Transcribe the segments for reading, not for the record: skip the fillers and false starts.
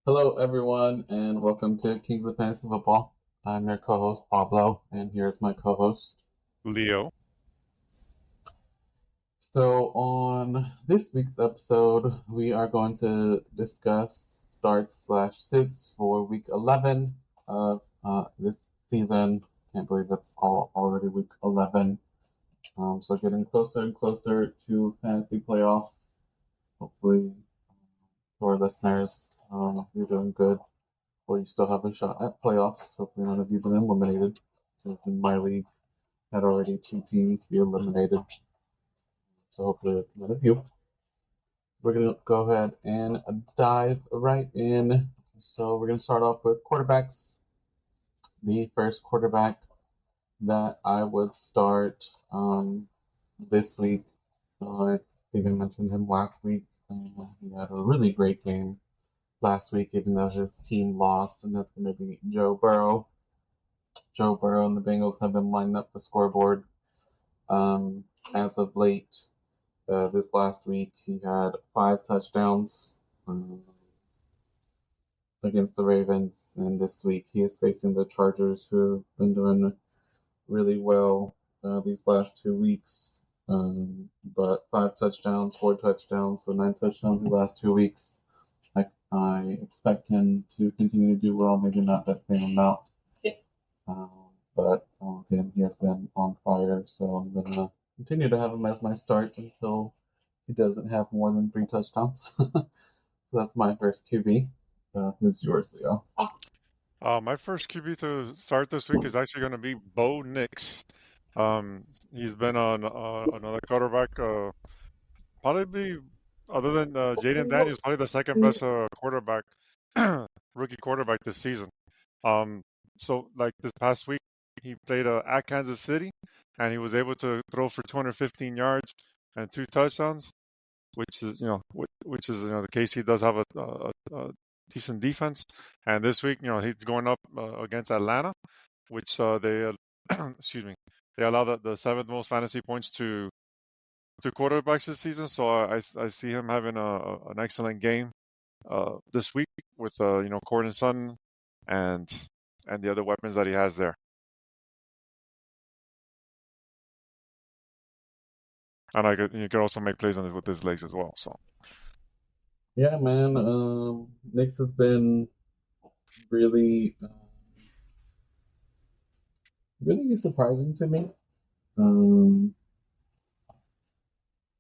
Hello, everyone, and welcome to Kings of Fantasy Football. I'm your co-host Pablo, and here's my co-host. Leo. So, on this week's episode, we are going to discuss starts/sits for Week 11 of this season. Can't believe it's already Week 11. So, getting closer and closer to fantasy playoffs. Hopefully, for our listeners, you're doing good. Or you still have a shot at playoffs. Hopefully none of you have been eliminated. Because in my league, had already two teams be eliminated. So hopefully it's none of you. We're going to go ahead and dive right in. So we're going to start off with quarterbacks. The first quarterback that I would start this week, I think I mentioned him last week. He had a really great game last week, even though his team lost, and that's going to be Joe Burrow. Joe Burrow and the Bengals have been lining up the scoreboard um, as of late. This last week, he had 5 touchdowns against the Ravens, and this week he is facing the Chargers, who have been doing really well these last 2 weeks. But 5 touchdowns, 4 touchdowns, so 9 touchdowns the last 2 weeks. I expect him to continue to do well, maybe not that same amount. Um, but again, he has been on fire, so I'm gonna continue to have him as my start until he doesn't have more than 3 touchdowns. So that's my first QB. Who's yours, Leo? My first QB to start this week is actually going to be Bo Nix. He's been on another quarterback, probably other than Jaden Daniels, probably the second best quarterback, rookie quarterback this season. Um, so like this past week, he played at Kansas City, and he was able to throw for 215 yards and 2 touchdowns, which is the case. He does have a decent defense, and this week he's going up against Atlanta, which they excuse me, they allow the seventh most fantasy points to quarterbacks this season. So I see him having an excellent game this week with Cortland Sutton and the other weapons that he has there. And you can also make plays on it with his legs as well. So Yeah, man. Knicks has been really, really surprising to me. Um,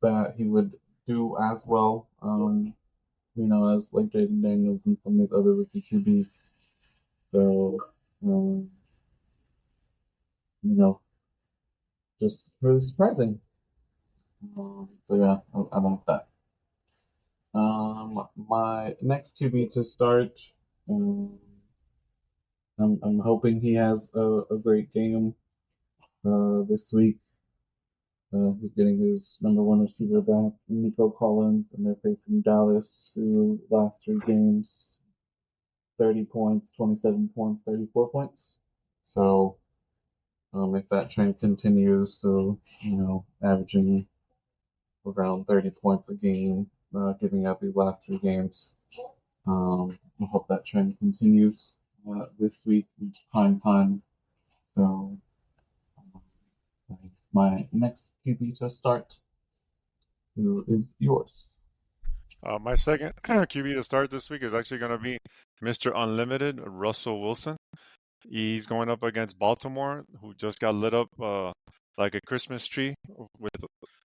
that he would do as well. As like Jaden Daniels and some of these other rookie QBs. So, um, you know, just really surprising. So yeah, I like that. My next QB to start. Um, I'm hoping he has a great game this week. He's getting his number one receiver back, Nico Collins, and they're facing Dallas, who last 3 games, 30 points, 27 points, 34 points. So if that trend continues, so averaging around 30 points a game, giving up these last 3 games. I hope that trend continues this week, prime time. So that's my next QB to start. Who is yours? my second QB to start this week is actually going to be Mr. Unlimited, Russell Wilson. He's going up against Baltimore, who just got lit up like a Christmas tree with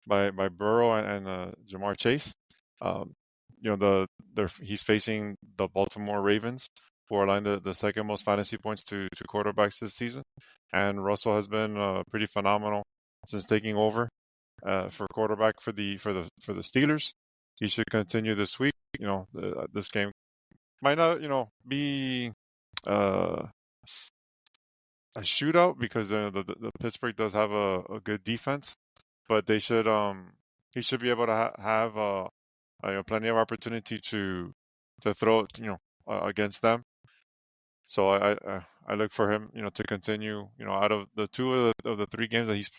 by Burrow and Jamar Chase. Um, he's facing the Baltimore Ravens, who are allowing the second most fantasy points to quarterbacks this season, and Russell has been pretty phenomenal since taking over for quarterback for the Steelers. He should continue this week. This game might not be uh, a shootout because the Pittsburgh does have a good defense, but he should be able to have plenty of opportunity to throw against them. So I look for him to continue out of the two of the 3 games that he's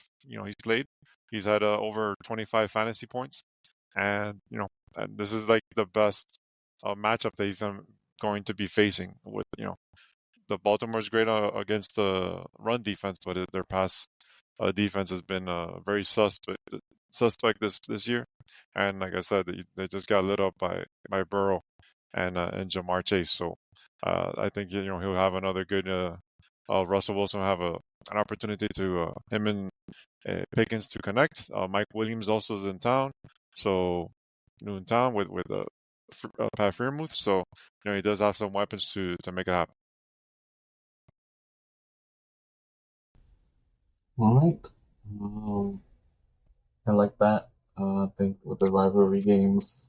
played, he's had over 25 fantasy points, and and this is like the best matchup that he's going to be facing. With the Baltimore's great against the run defense, but their pass defense has been very suspect this year. And like I said, they just got lit up by Burrow and Jamar Chase. So I think he'll have another good. Russell Wilson will have an opportunity to him and Pickens to connect. Mike Williams also is in town, so new in town with Pat Freiermuth. So he does have some weapons to make it happen. All right. I like that. I think with the rivalry games,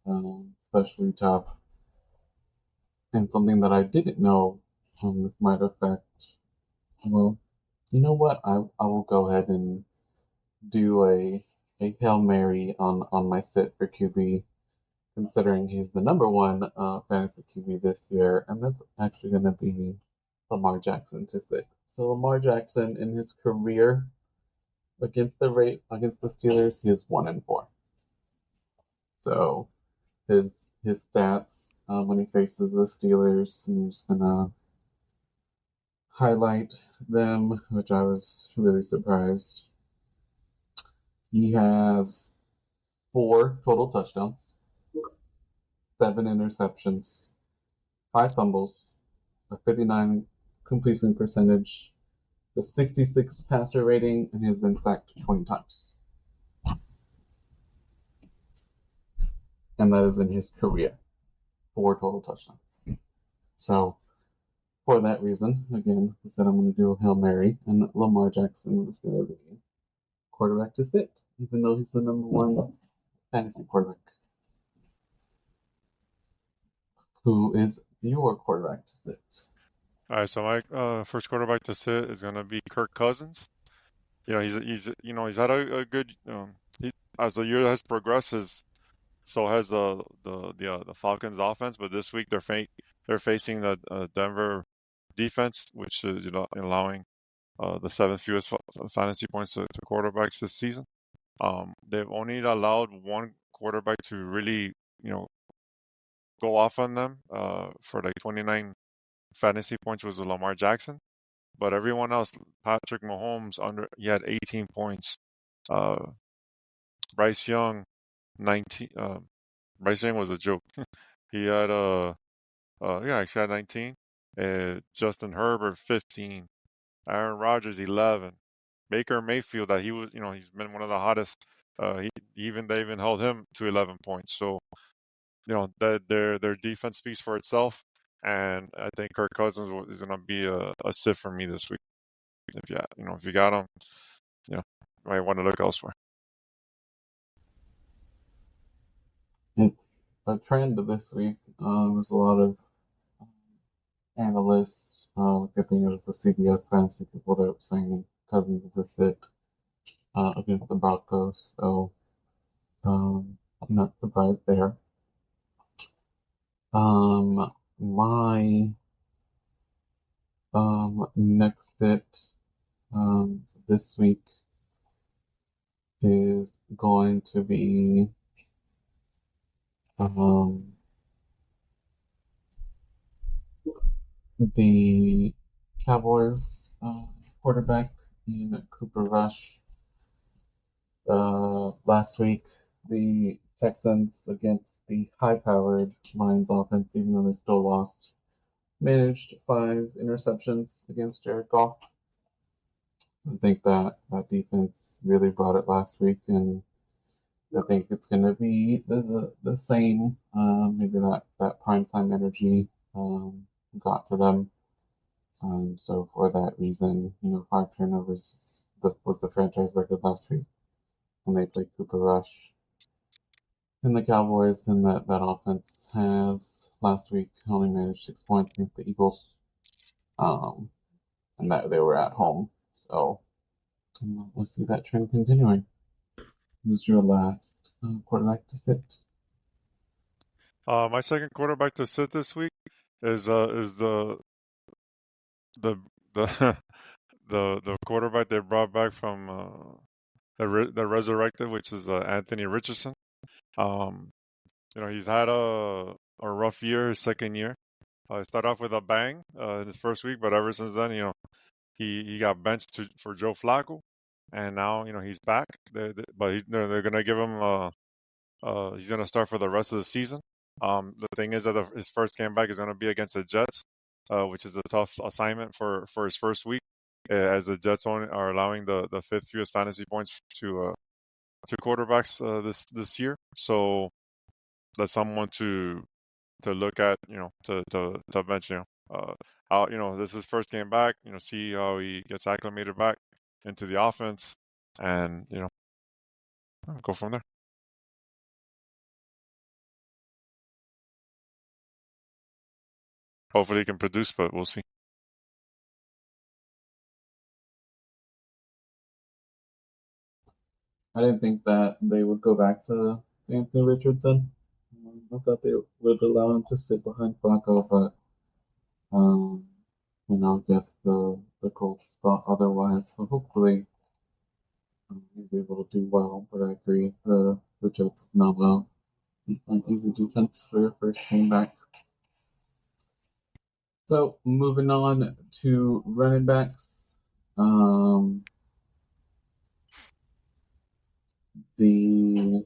especially tough, and something that I didn't know, this might affect. Well, you know what? I will go ahead and do a Hail Mary on my sit for QB, considering he's the number one fantasy QB this year, and that's actually going to be Lamar Jackson to sit. So Lamar Jackson in his career against the Steelers, he is 1-4. So his stats when he faces the Steelers, I'm just gonna highlight them, which I was really surprised. He has 4 total touchdowns, 7 interceptions, 5 fumbles, a 59 completion percentage, a 66 passer rating, and he has been sacked 20 times. And that is in his career. 4 total touchdowns. So, for that reason, again, I said I'm going to do a Hail Mary, and Lamar Jackson is going to be quarterback to sit, even though he's the number one fantasy quarterback. Who is your quarterback to sit? All right, so my first quarterback to sit is going to be Kirk Cousins. He's had a good as the year has progressed, so has the Falcons offense. But this week they're facing the Denver defense, which is allowing the 7th fewest fantasy points to quarterbacks this season. They've only allowed one quarterback to really go off on them for like 29 fantasy points was Lamar Jackson. But everyone else, Patrick Mahomes, he had 18 points. Bryce Young, 19. Bryce Young was a joke. He had actually had 19. Justin Herbert, 15. Aaron Rodgers, 11. Baker Mayfield, that he's been one of the hottest. They even held him to 11 points. So that their defense speaks for itself. And I think Kirk Cousins is going to be a sit for me this week. If you got him, you might want to look elsewhere. It's a trend this week. There's a lot of analysts. I think it was the CBS fantasy people that were saying Cousins is a sit against the Broncos. So I'm not surprised there. My next sit this week is going to be the Cowboys quarterback in Cooper Rush. Last week, the Texans against the high-powered Lions offense, even though they still lost, managed 5 interceptions against Jared Goff. I think that defense really brought it last week, and I think it's going to be the same. Maybe that primetime energy got to them. So for that reason, 5 turnovers was the franchise record last week, and they played Cooper Rush. And the Cowboys and that offense has last week only managed 6 points against the Eagles, and that they were at home. So let's see that trend continuing. Who's your last quarterback to sit? My second quarterback to sit this week is the the quarterback they brought back from the resurrected, which is Anthony Richardson. He's had a rough year, his second year. He started off with a bang in his first week, but ever since then, he got benched for Joe Flacco, and now he's back. But they're gonna give him he's gonna start for the rest of the season. The thing is that his first game back is gonna be against the Jets, which is a tough assignment for his first week, as the Jets only are allowing the fifth fewest fantasy points to quarterbacks this year. So that's someone to look at, to bench, how, this is his first game back, see how he gets acclimated back into the offense, and go from there. Hopefully he can produce, but we'll see. I didn't think that they would go back to Anthony Richardson. I thought they would allow him to sit behind Flacco, but I guess the Colts thought otherwise. So hopefully he'll be able to do well. But I agree, the Jets is not an easy defense for your first game back. So moving on to running backs. The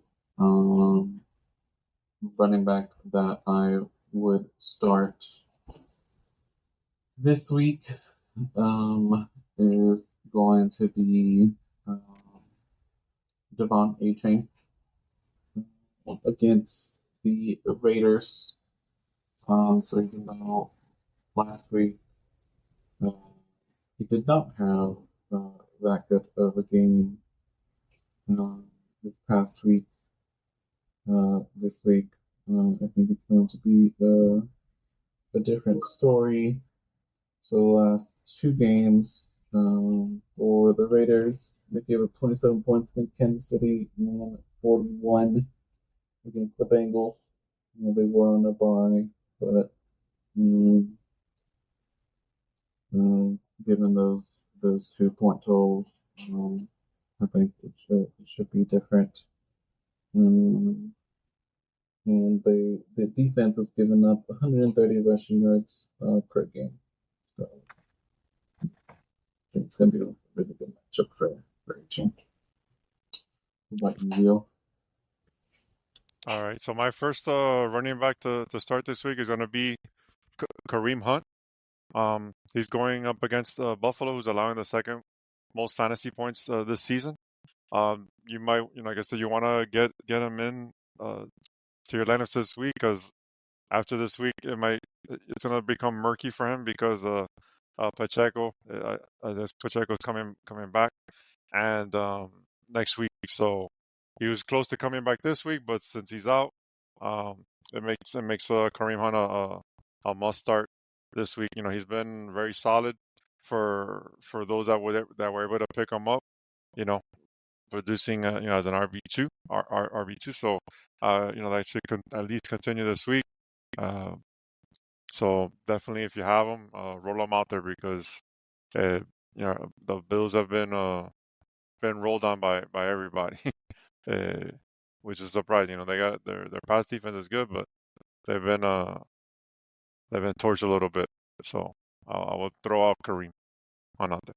running back that I would start this week is going to be Devon Achane against the Raiders. So even though last week he did not have that good of a game this past week, this week, I think it's going to be a different story. So the last two games for the Raiders, they gave up 27 points against Kansas City and 41 against the Bengals. They were on the bye, but given those 2 point totals, I think it should be different. And the defense has given up 130 rushing yards per game. So I think it's going to be a really good matchup for Achane. What about you, Leo? All right, so my first running back to start this week is going to be Kareem Hunt. He's going up against Buffalo, who's allowing the second most fantasy points this season. You might, like I said, you want to get him in to your lineups this week, because after this week, it's going to become murky for him, because Pacheco, I guess Pacheco's coming back, and next week. So he was close to coming back this week, but since he's out, it makes Kareem Hunt a must start this week. He's been very solid for those that were able to pick him up. Producing as an RB2, RB2. So that should at least continue this week. So definitely, if you have them, roll them out there, because the Bills have been rolled on by everybody, which is surprising. They got their pass defense is good, but they've been torched a little bit. So I will throw out Kareem on out there.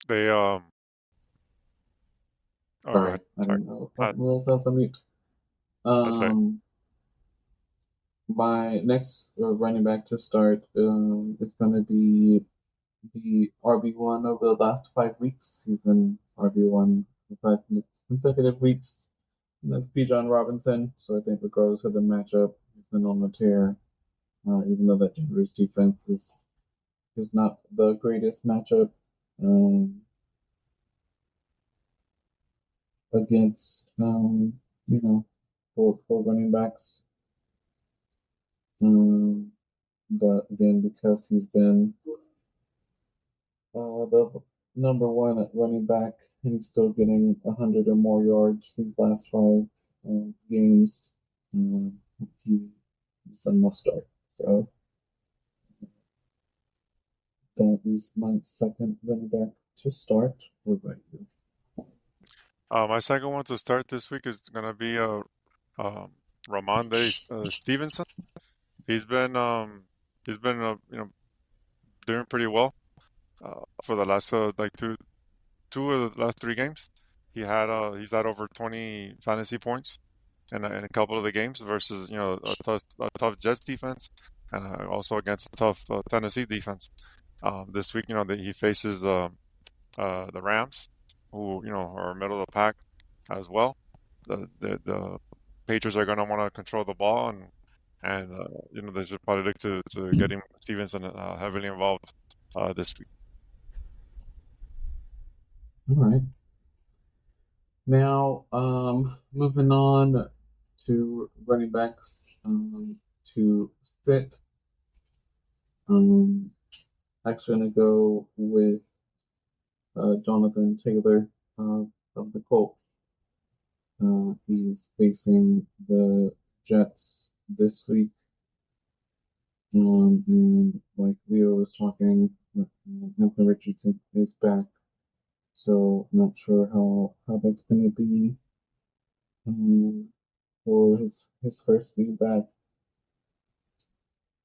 They Oh, go Sorry, ahead. I Sorry. don't know if I was on mute. That's right. My next running back to start is going to be the RB1 over the last 5 weeks. He's been RB1 for 5 consecutive weeks. And that's Bijan Robinson. So I think regardless of the matchup, he's been on the tear. Even though that Denver's defense is not the greatest matchup. against four running backs. But again, because he's been the number one at running back, and he's still getting 100 or more yards these last five games. He's a must start. So that is my second running back to start. What about you? My second one to start this week is gonna be Ramondre Stevenson. He's been doing pretty well for the last like two of the last three games. He's had over 20 fantasy points in a couple of the games versus a tough Jets defense and also against a tough Tennessee defense. This week, he faces the Rams, who are middle of the pack as well. The Patriots are going to want to control the ball, and they should probably look to getting Stevenson heavily involved this week. All right. Now, moving on to running backs to sit. Actually, going to go with Jonathan Taylor of the Colts. He's facing the Jets this week. And like Leo was talking, Anthony Richardson is back. So not sure how that's going to be for his first game back.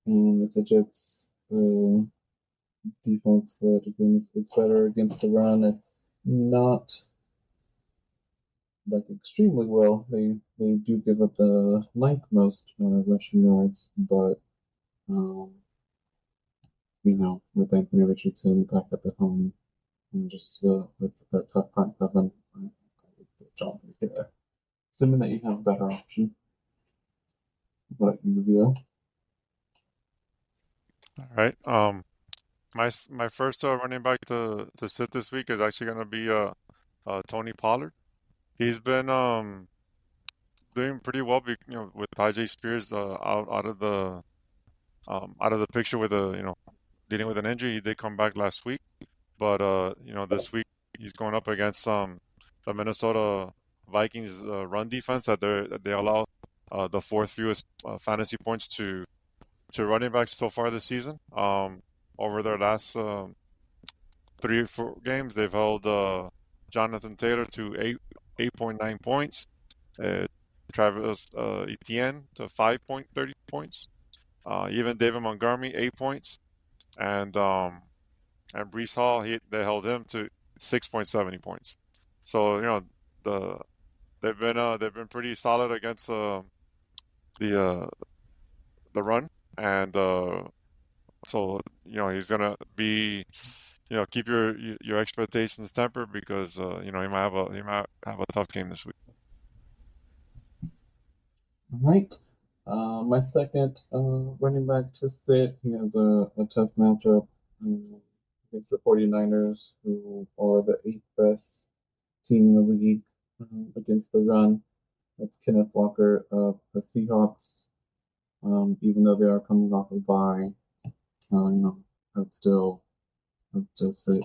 And it's a Jets defense that again it's better against the run. It's not like extremely well. They do give up the ninth most rushing yards, but with Anthony Richardson back at the home and just with that tough front seven, I would say John right there. Assuming that you have a better option. What you review? All right. My first running back to sit this week is actually going to be Tony Pollard. He's been doing pretty well, with Tyjae Spears out of the picture with dealing with an injury. He did come back last week, but this week he's going up against the Minnesota Vikings run defense that they allow the fourth fewest fantasy points to running backs so far this season. Over their last 3 or 4 games, they've held Jonathan Taylor to 8.9 points, Travis Etienne to 5.30 points, even David Montgomery 8 points, and Breece Hall they held him to 6.70 points. So they've been pretty solid against the run, and so he's gonna be keep your expectations tempered because he might have a tough game this week. All right. My second running back to sit, he has a tough matchup against the 49ers, who are the 8th best team in the league against the run. That's Kenneth Walker of the Seahawks. Even though they are coming off a bye, I'd still sit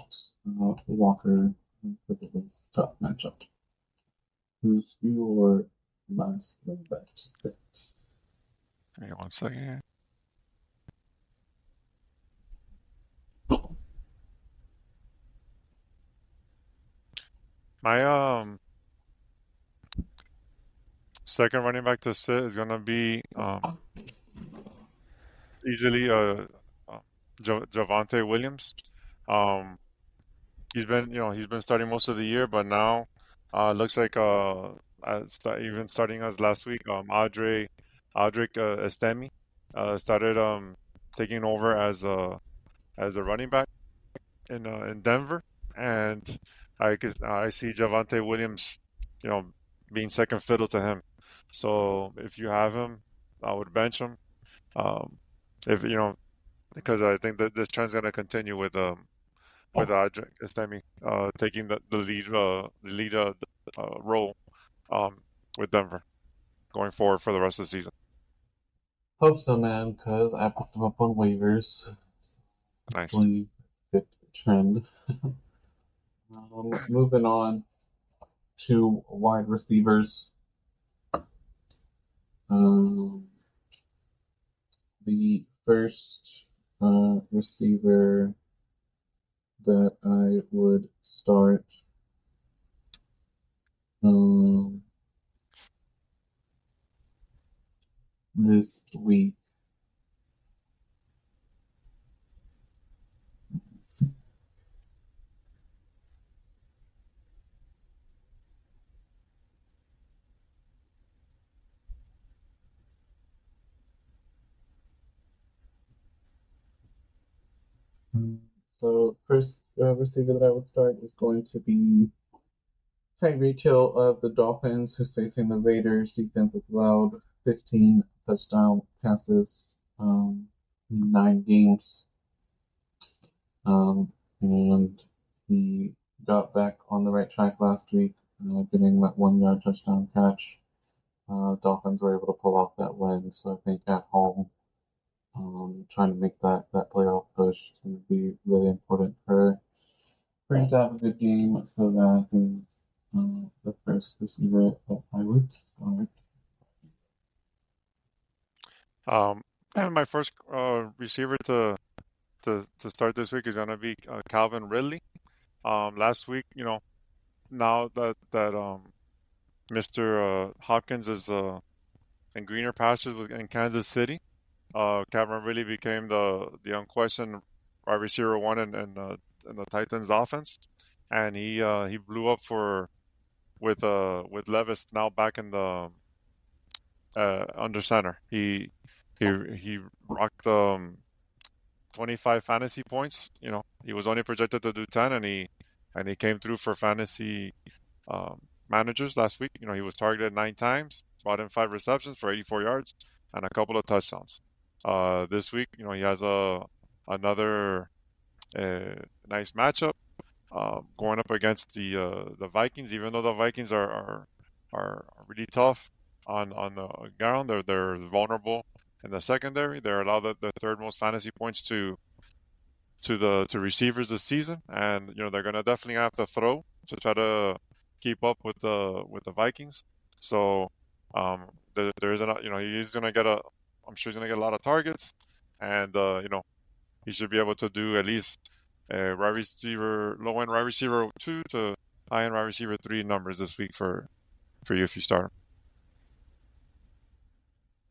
Walker because of this tough matchup. Who's your last running back to sit? Hang on 1 second. My second running back to sit is gonna be easily Javonte Williams. He's been starting most of the year, but now looks like even starting as last week, Audric Estemi started taking over as a running back in Denver, and I see Javonte Williams, being second fiddle to him. So if you have him, I would bench him. If because I think that this trend's gonna continue with Audric Estemi taking the lead role with Denver going forward for the rest of the season. Hope so, man, because I picked him up on waivers. Nice. Hopefully, good trend. Moving on to wide receivers. The first receiver that I would start this week. So first receiver that I would start is going to be Tyreek Hill of the Dolphins, who's facing the Raiders defense that's allowed 15 touchdown passes in 9 games. And he got back on the right track last week, getting that 1 yard touchdown catch. Dolphins were able to pull off that win, so I think at home, trying to make that playoff push is going to be really important for him to have a good game, so that is the first receiver that I would start. My first receiver to start this week is gonna be Calvin Ridley. Last week, now that Mr. Hopkins is in greener pastures in Kansas City, Calvin Ridley became the unquestioned wide receiver one in the Titans offense, and he blew up with Levis now back in the under center. He rocked 25 fantasy points. He was only projected to do 10, and he came through for fantasy managers last week. He was targeted 9 times, brought in 5 receptions for 84 yards and a couple of touchdowns. This week, he has another nice matchup going up against the Vikings. Even though the Vikings are really tough on the ground, they're vulnerable in the secondary. They're allowed the third most fantasy points to receivers this season, and they're gonna definitely have to throw to try to keep up with the Vikings. So there isn't he's gonna get I'm sure he's gonna get a lot of targets, and he should be able to do at least low end wide receiver 2 to high end wide receiver 3 numbers this week for you if you start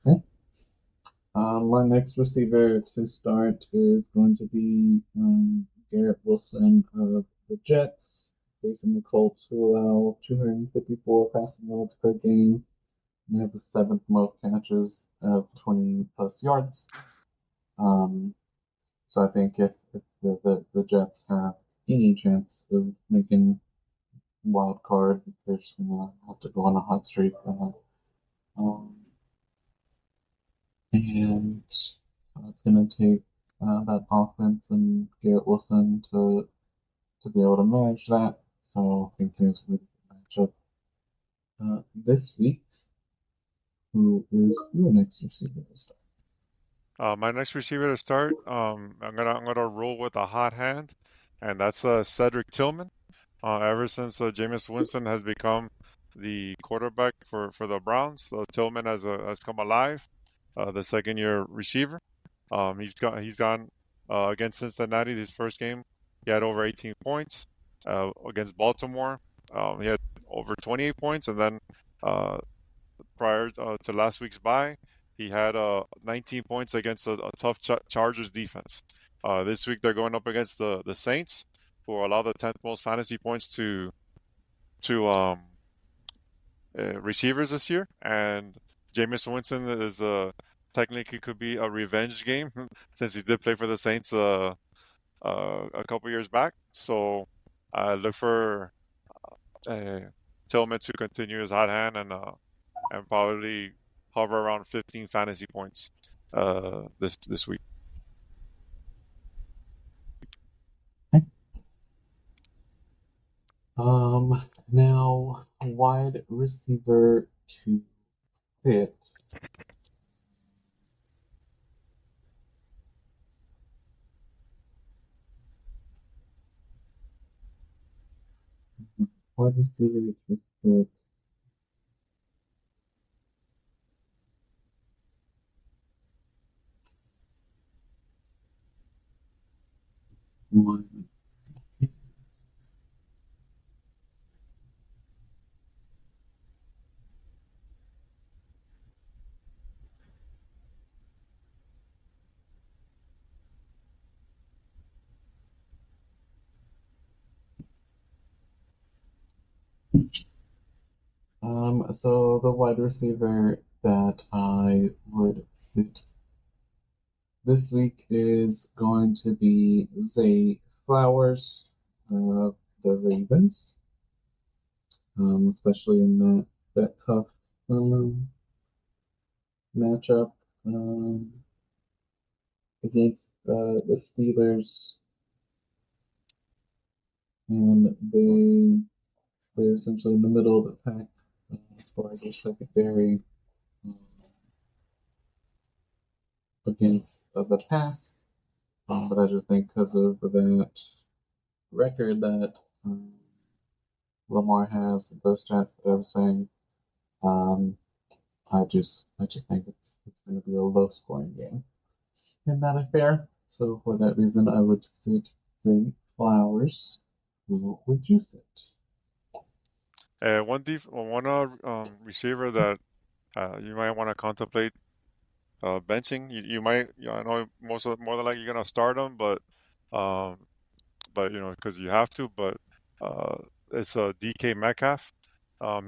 him. Okay. My next receiver to start is going to be Garrett Wilson of the Jets, facing the Colts, who allow 254 passing yards per game. They have the 7th most catches of 20 plus yards. So I think if the Jets have any chance of making wild card, they're just gonna have to go on a hot streak. And it's going to take that offense and Garrett Wilson to be able to manage that. So I think there's a really good matchup this week. Who is your next receiver to start? My next receiver to start, I'm gonna roll with a hot hand, and that's Cedric Tillman. Ever since Jameis Winston has become the quarterback for the Browns, Tillman has come alive. The second-year receiver. He's gone against Cincinnati. His first game, he had over 18 points. Against Baltimore, he had over 28 points, and then prior to last week's bye, he had 19 points against a tough Chargers defense. This week they're going up against the Saints, who allow the 10th most fantasy points to receivers this year, and Jameis Winston is technically could be a revenge game since he did play for the Saints a couple years back. So look for Tillman to continue his hot hand and probably hover around 15 fantasy points this week. Now wide receiver to fit. Wide receiver to fit. One. So the wide receiver that I would sit this week is going to be Zay Flowers of the Ravens, especially in that tough matchup against the Steelers, and they're essentially in the middle of the pack as far as their secondary um, against the pass. But I just think because of that record that Lamar has, those stats that I was saying, um, I just think it's going to be a low scoring game in that affair. So for that reason, I would sit Zay Flowers. Who would you sit? One receiver that you might want to contemplate benching. You might, I know more than likely you're gonna start him, um, but because you have to. But uh, it's DK Metcalf.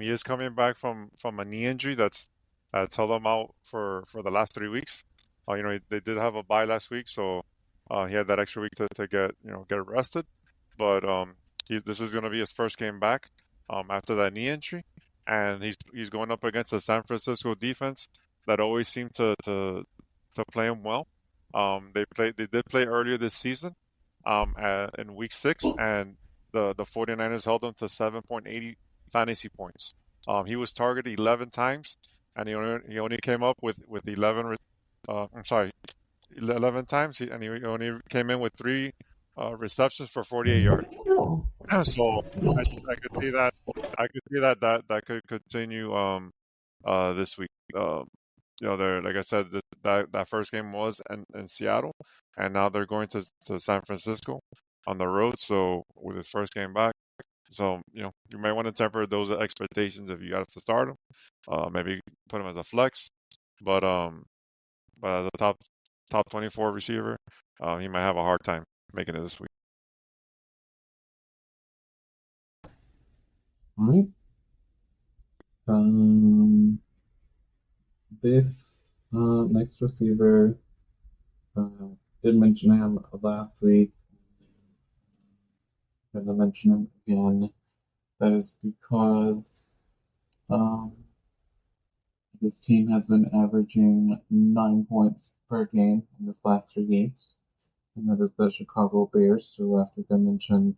He is coming back from a knee injury that's held him out for the last 3 weeks. They did have a bye last week, so he had that extra week to get rested. But this is going to be his first game back after that knee injury, and he's going up against the San Francisco defense that always seemed to play him well. They did play earlier this season in week 6, and the 49ers held him to 7.80 fantasy points. He was targeted 11 times, and he only came up with 11. I'm sorry, 11 times, and he only came in with 3 receptions for 48 yards. So I could see that. I could see that could continue this week. They're like I said, that first game was in Seattle, and now they're going to San Francisco on the road. So with his first game back, so you might want to temper those expectations if you got to start him. Maybe put him as a flex, but as a top 24 receiver, he might have a hard time making it this week. All right. Um, this next receiver, uh, did mention him last week. I'm going to mention him again. That is because um, this team has been averaging 9 points per game in this last 3 games, and that is the Chicago Bears. So last week I mentioned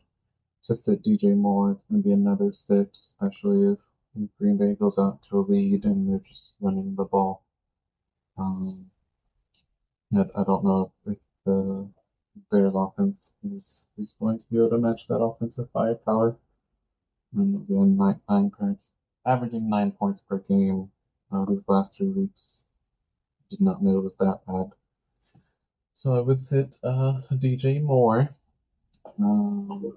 to sit DJ Moore. It's going to be another sit, especially if Green Bay goes out to a lead and they're just running the ball. I don't know if the Bears offense is going to be able to match that offensive firepower. And again, nine points, averaging 9 points per game these last 3 weeks. Did not know it was that bad. So I would sit DJ Moore. And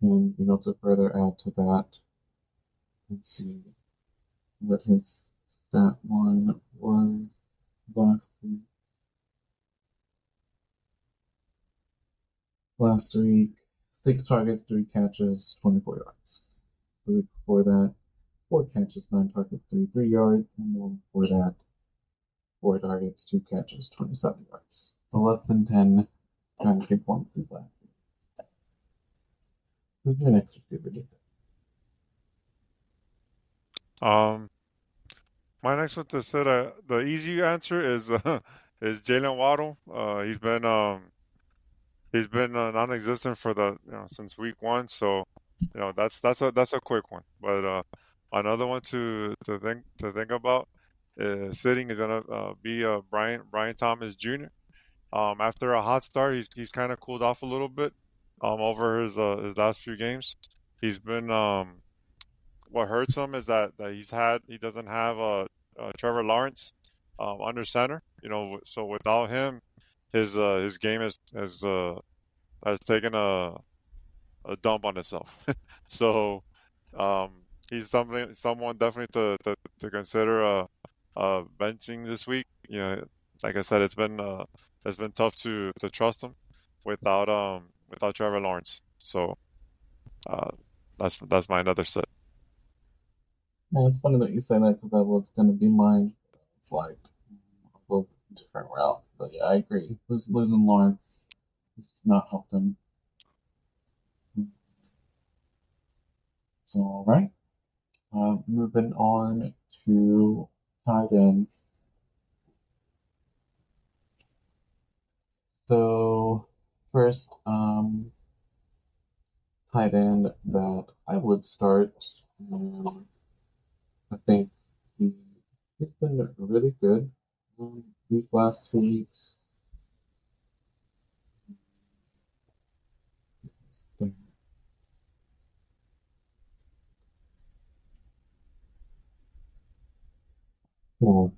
to further add to that, let's see what his stat line was last week. Last week, 6 targets, 3 catches, 24 yards. The week before that, 4 catches, 9 targets, 33 yards, and the one before that, 4 targets, 2 catches, 27 yards. So less than 10 fantasy points these last week. Who's your next receiver, Jason? My next one to sit, the easy answer is is Jalen Waddle. He's been non-existent for since week 1, so That's a quick one. But another one to think about sitting is gonna be Brian Thomas Jr. After a hot start, he's kind of cooled off a little bit over his last few games. He's been what hurts him is that he doesn't have Trevor Lawrence under center. So without him, his game has taken a dump on itself. So um, he's someone definitely to consider benching this week. Like I said, it's been tough to trust him without Trevor Lawrence. So uh, that's my another set. Yeah, it's funny that you say that because that was going to be mine. It's like a little different route. But yeah, I agree. Losing Lawrence has not helped him. So, all right. Moving on to tight ends. So, first, tight end that I would start. Um, I think he, he's been really good these last 2 weeks. Well,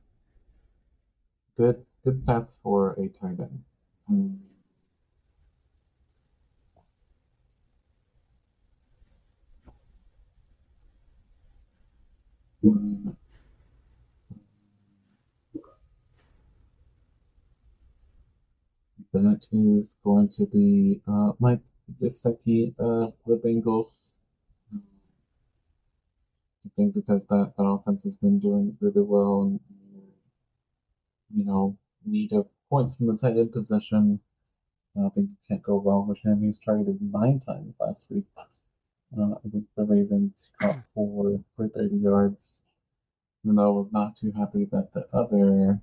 good paths for a tight end. Um, um, that is going to be Mike Gesicki of the Bengals. Um, I think because that offense has been doing really well and need of points from the tight end position. I think you can't go wrong with him. He was targeted 9 times last week. I think the Ravens caught for 30 yards. Even though I was not too happy that the other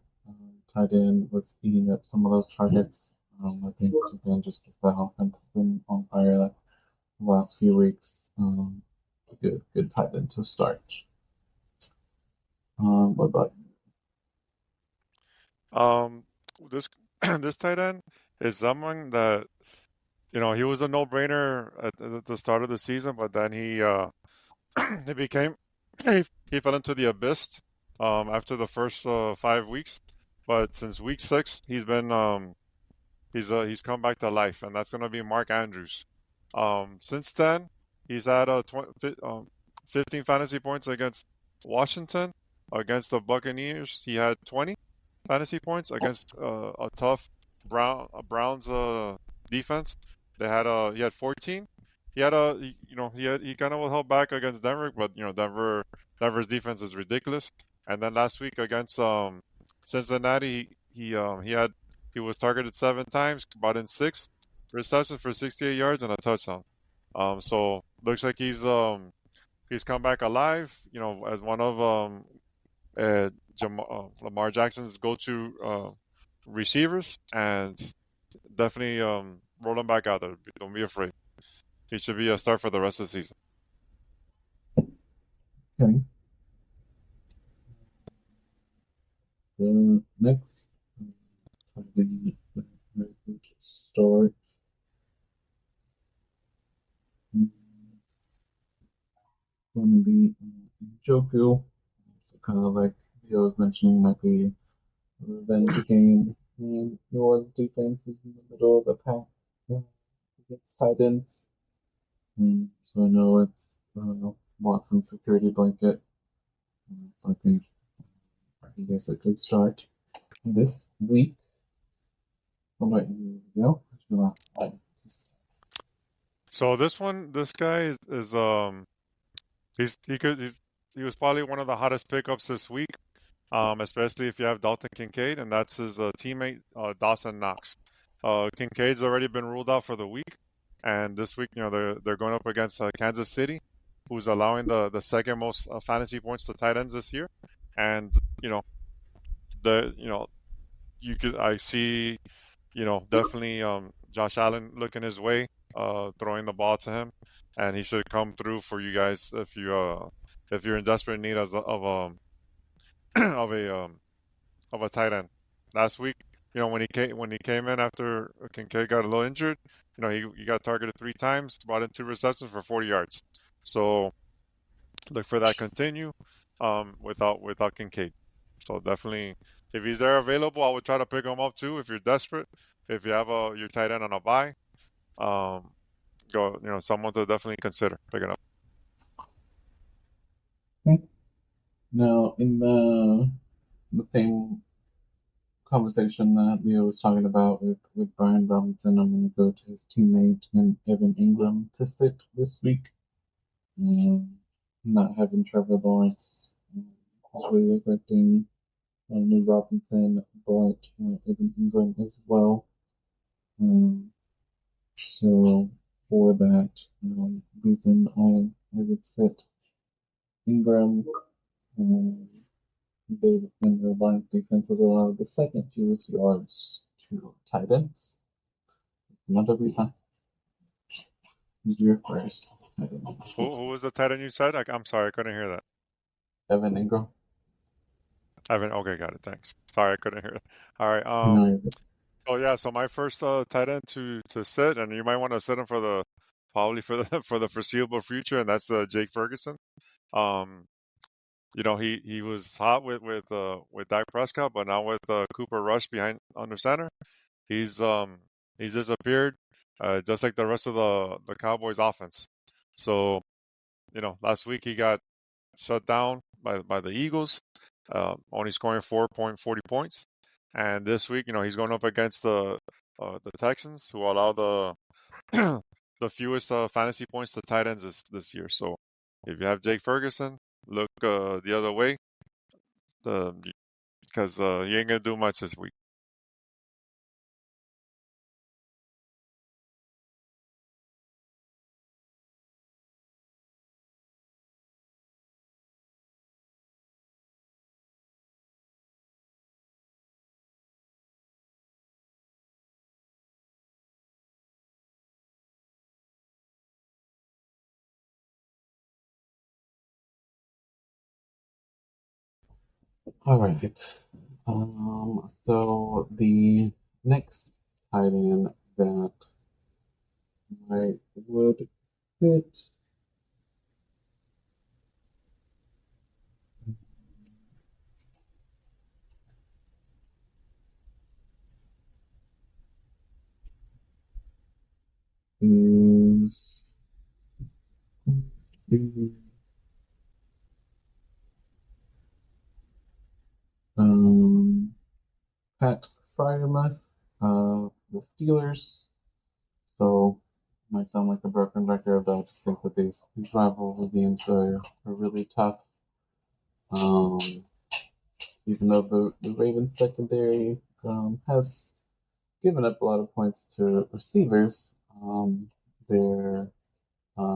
tight end was eating up some of those targets. I think again just because the offense has been on fire the last few weeks. It's a good tight end to start. What about Um, this this tight end is someone that he was a no-brainer at the start of the season, but then he became he fell into the abyss after the first 5 weeks. But since week 6, he's come back to life, and that's gonna be Mark Andrews. Since then, he's had 15 fantasy points against Washington. Against the Buccaneers, he had 20 fantasy points against a tough Browns defense. He had 14. He kind of was held back against Denver, but Denver's defense is ridiculous. And then last week against Cincinnati, he was targeted 7 times, brought in 6 receptions for 68 yards and a touchdown. So looks like he's come back alive. As one of Lamar Jackson's go-to receivers, and definitely roll him back out there. Don't be afraid. He should be a start for the rest of the season. okay? The next the very good start. Going to be Joku. So kind of like Leo was mentioning, might be a revenge game. And New Orleans defense is in the middle of the pack against tight ends. So I know it's Watson's security blanket. So I think guess a good start this week. What about you, Leo? What's your last one? So this guy he was probably one of the hottest pickups this week, especially if you have Dalton Kincaid, and that's his teammate Dawson Knox. Kincaid's already been ruled out for the week, and this week they're going up against Kansas City, who's allowing the second most fantasy points to tight ends this year, and the you could I see definitely Josh Allen looking his way, throwing the ball to him. and he should come through for you guys if you're in desperate need of a tight end. Last week, when he came in after Kincaid got a little injured, he got targeted 3 times, brought in 2 receptions for 40 yards. So look for that continue without Kincaid. So definitely, if he's there available, I would try to pick him up too if you're desperate. If you have your tight end on a bye, um, someone to definitely consider picking up. Okay. Now, in the same conversation that Leo was talking about with Brian Robinson, I'm going to go to his teammate and Evan Ingram to sit this week. Not having Trevor Lawrence is really affecting Lee Robinson, but Evan Ingram as well. So for that reason, I would sit Ingram. The Lions defense has allowed the second fewest yards to tight ends. Another reason. Your first. Who was the tight end you said? I'm sorry, I couldn't hear that. Evan Ingram. Evan. Okay, got it. Thanks. Sorry, I couldn't hear it. All right. No, Oh yeah. So my first tight end to sit, and you might want to sit him probably for the for the foreseeable future, and that's Jake Ferguson. Um, he was hot with Dak Prescott, but now with Cooper Rush behind under center, he's he's disappeared, just like the rest of the Cowboys offense. So last week he got shut down by the Eagles, only scoring 4.40 points, and this week he's going up against the Texans, who allow the fewest fantasy points to tight ends this year. So if you have Jake Ferguson, look the other way, because he ain't gonna do much this week. all right. So the next tight end that I would fit is um, Pat Fryermuth, the Steelers. So might sound like a broken record, but I just think that these rivalry games are really tough. Um, even though the Ravens secondary has given up a lot of points to receivers, they're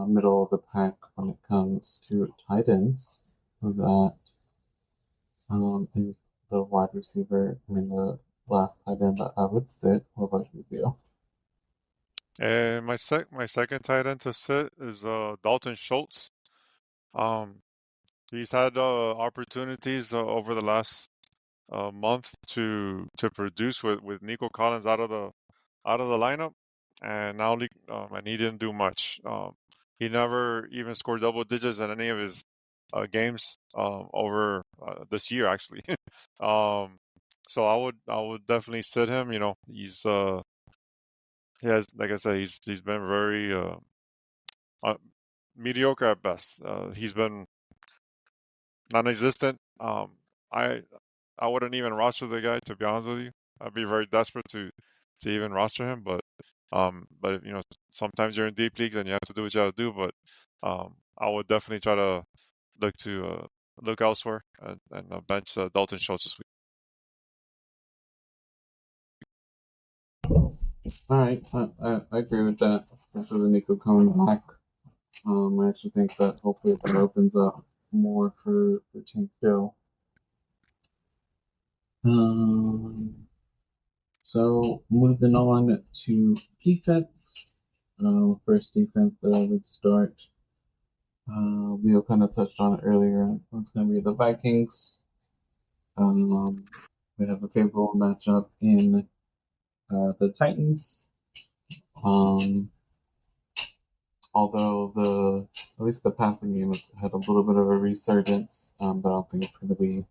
middle of the pack when it comes to tight ends. So that is the wide receiver, the last tight end that I would sit. What about you, Leo? And my second tight end to sit is Dalton Schultz. Um, he's had opportunities over the last month to produce with Nico Collins out of the lineup, and now and he didn't do much. He never even scored double digits in any of his games over this year, actually. So I would definitely sit him. He has, like I said, he's been very uh, mediocre at best. He's been non-existent. I I wouldn't even roster the guy, to be honest with you. I'd be very desperate to even roster him, but sometimes you're in deep leagues and you have to do what you have to do. But I would definitely try to look to look elsewhere and bench Dalton Schultz this week. All right, I agree with that, especially with Nico coming back. I actually think that hopefully that opens up more for Tank Bill. So moving on to defense. First defense that I would start. Leo kind of touched on it earlier. It's going to be the Vikings. We have a favorable matchup in the Titans. Although at least the passing game has had a little bit of a resurgence, but I don't think it's going to be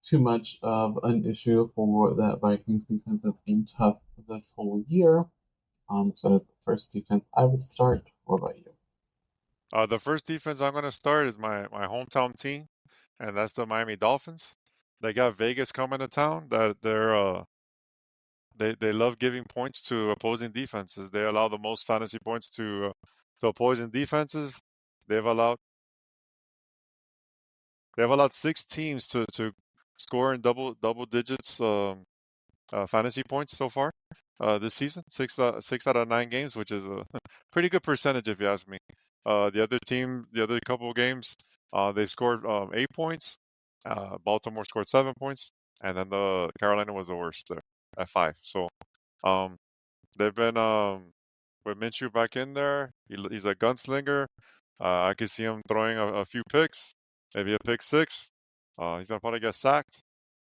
too much of an issue for that Vikings defense that's been tough this whole year. So that's the first defense I would start. What about you? The first defense I'm going to start is my hometown team, and that's the Miami Dolphins. They got Vegas coming to town. That they love giving points to opposing defenses. They allow the most fantasy points to opposing defenses. They've allowed six teams to score in double digits fantasy points so far this season. Six out of 9 games, which is a pretty good percentage if you ask me. The other couple of games, they scored 8 points. Baltimore scored 7 points, and then the Carolina was the worst there at 5. So um, they've been with Minshew back in there. He's a gunslinger. I can see him throwing a few picks, maybe a pick six. He's gonna probably get sacked.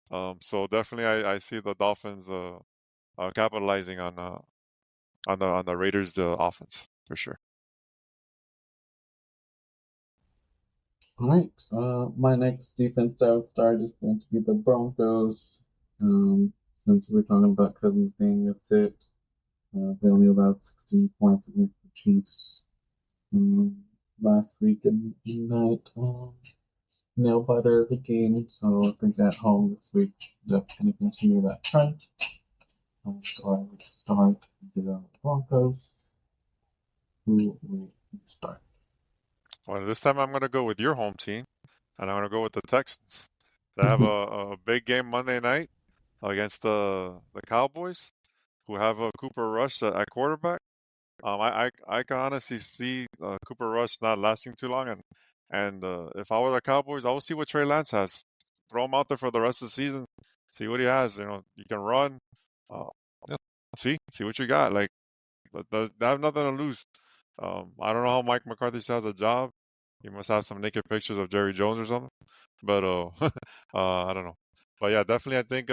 So definitely, I see the Dolphins capitalizing on the Raiders' offense for sure. All right. My next defense I would start is going to be the Broncos. Since we're talking about Cousins being a sit, they only allowed 16 points against the Chiefs last week in that nail biter of a game. So I think at home this week they're going to continue that trend. So I would start the Broncos. Who would you start? Well, this time I'm gonna go with your home team, and I'm gonna go with the Texans. They have a big game Monday night against the Cowboys, who have a Cooper Rush at quarterback. I can honestly see Cooper Rush not lasting too long, and if I were the Cowboys, I will see what Trey Lance has. Throw him out there for the rest of the season, see what he has. You know, you can run. Uh, yeah, see what you got. Like, they have nothing to lose. I don't know how Mike McCarthy still has a job. He must have some naked pictures of Jerry Jones or something. But I don't know. But yeah, definitely, I think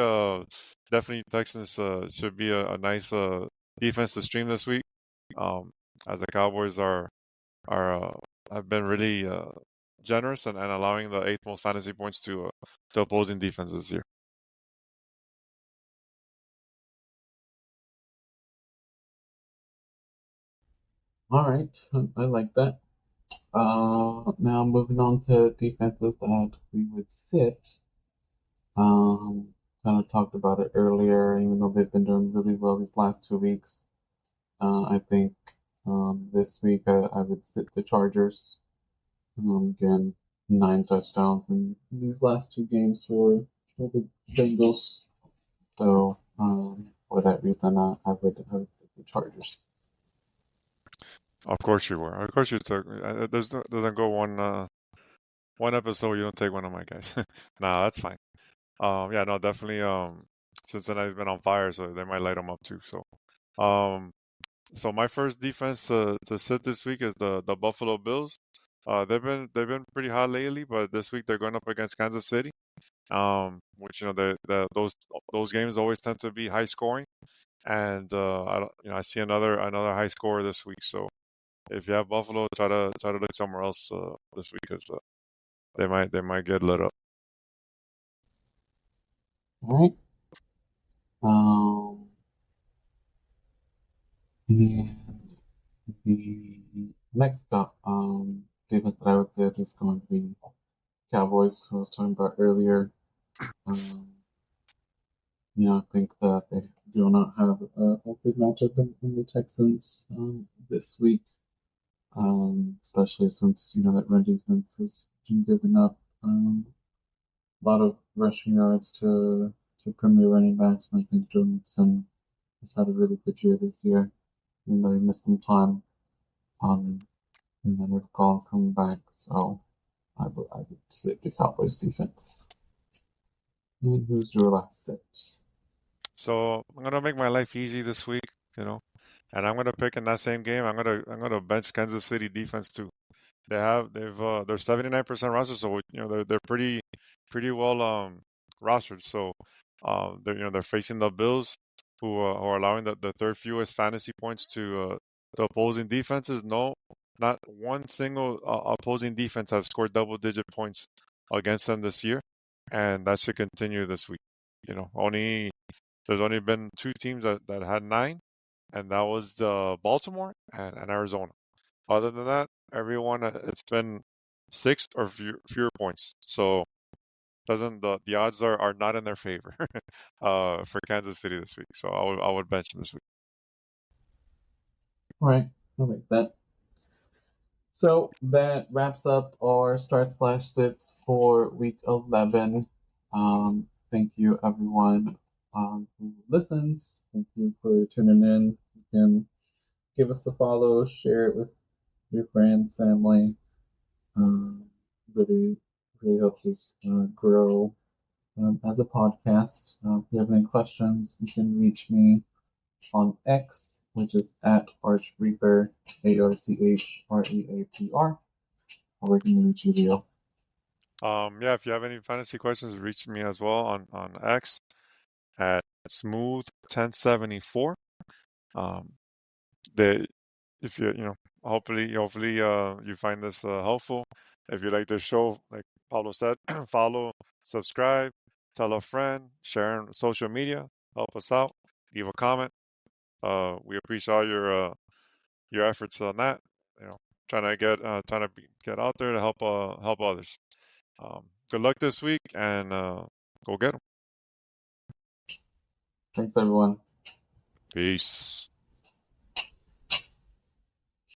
definitely Texans should be a nice defense to stream this week. As the Cowboys are have been really generous and allowing the eighth most fantasy points to opposing defenses this year. All right, I like that. Now moving on to defenses that we would sit. Um, Kind of talked about it earlier, even though they've been doing really well these last 2 weeks. I think this week I would sit the Chargers. Again, 9 touchdowns in these last 2 games for the Bengals. So for that reason, I would sit the Chargers. Of course you were. Of course you took. Doesn't go one episode you don't take one of my guys. Nah, that's fine. Yeah, no, definitely. Cincinnati's been on fire, so they might light them up too. Um, so my first defense to sit this week is the Buffalo Bills. They've been pretty hot lately, but this week they're going up against Kansas City. Which those games always tend to be high scoring, and I see another high score this week. So if you have Buffalo, try to look somewhere else this week because they might get lit up. All right. Um, and the next defense that I would say is going to be Cowboys, who I was talking about earlier. Um, I think that they do not have a good matchup in the Texans this week, especially since that run defense has been giving up a lot of rushing yards to premier running backs. And I think Joe Mixon has had a really good year this year, even though he missed some time. And then with Collins coming back, so I would say the Cowboys defense. And who's your last set? So I'm gonna make my life easy this week. and I'm gonna pick in that same game. I'm gonna bench Kansas City defense too. They're 79% roster, so they're pretty well rostered. So they're facing the Bills, who are allowing the third fewest fantasy points to the opposing defenses. No, not one single opposing defense has scored double-digit points against them this year, and that should continue this week. There's only been two teams that had 9, and that was the Baltimore and Arizona. Other than that, everyone it's been 6 or fewer points. So doesn't the odds are not in their favor for Kansas City this week. So I would bench them this week. All right, I like that. So that wraps up our start slash sits for week 11. Thank you, everyone who listens. Thank you for tuning in. You can give us a follow, share it with your friends, family. Really, really helps us grow as a podcast. If you have any questions, you can reach me on X, which is at ArchReaper, ARCHREAPR. Or we can reach you, Leo. Yeah, if you have any fantasy questions, reach me as well on X at smooth1074. Um, the if hopefully you find this helpful. If you like the show, like Paulo said, follow, subscribe, tell a friend, share on social media, help us out, leave a comment. We appreciate all your efforts on that. Trying to get out there to help others. Good luck this week, and go get them. Thanks, everyone. Peace.